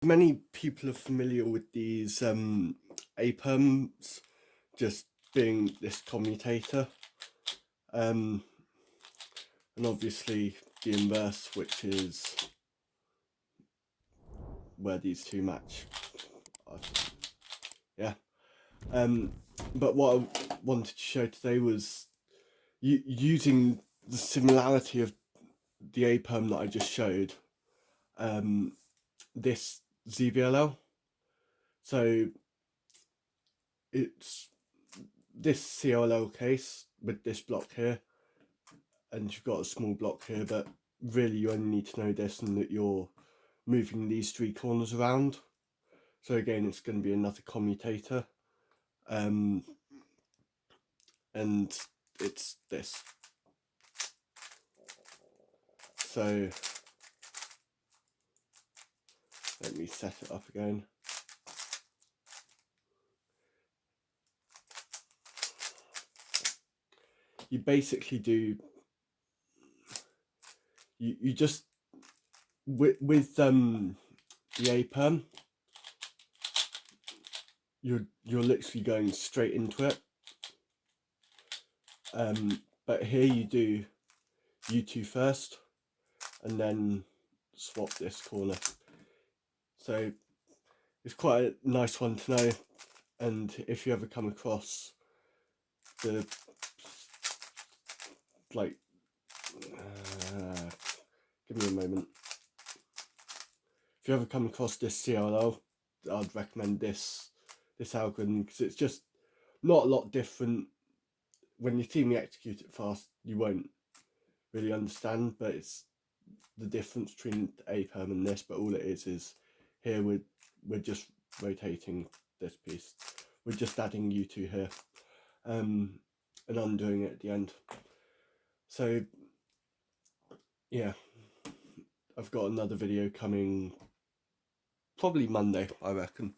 Many people are familiar with these A-perms just being this commutator, and obviously the inverse, which is where these two match. Yeah. But what I wanted to show today was using the similarity of the A-perm that I just showed, this Zbll. So it's this CLL case with this block here, and you've got a small block here, but really you only need to know this and that you're moving these three corners around. So again, it's going to be another commutator, and it's this. So let me set it up again. You basically do, you just, with the A-perm, you're literally going straight into it. But here you do U2 first, and then swap this corner. So it's quite a nice one to know, and if you ever come across the give me a moment. If you ever come across this CLL, I'd recommend this algorithm, because it's just not a lot different. When you see me execute it fast, you won't really understand, but it's the difference between the A-perm and this. But all it is here we're just rotating this piece. We're just adding U2 here, and undoing it at the end. So yeah, I've got another video coming probably Monday, I reckon.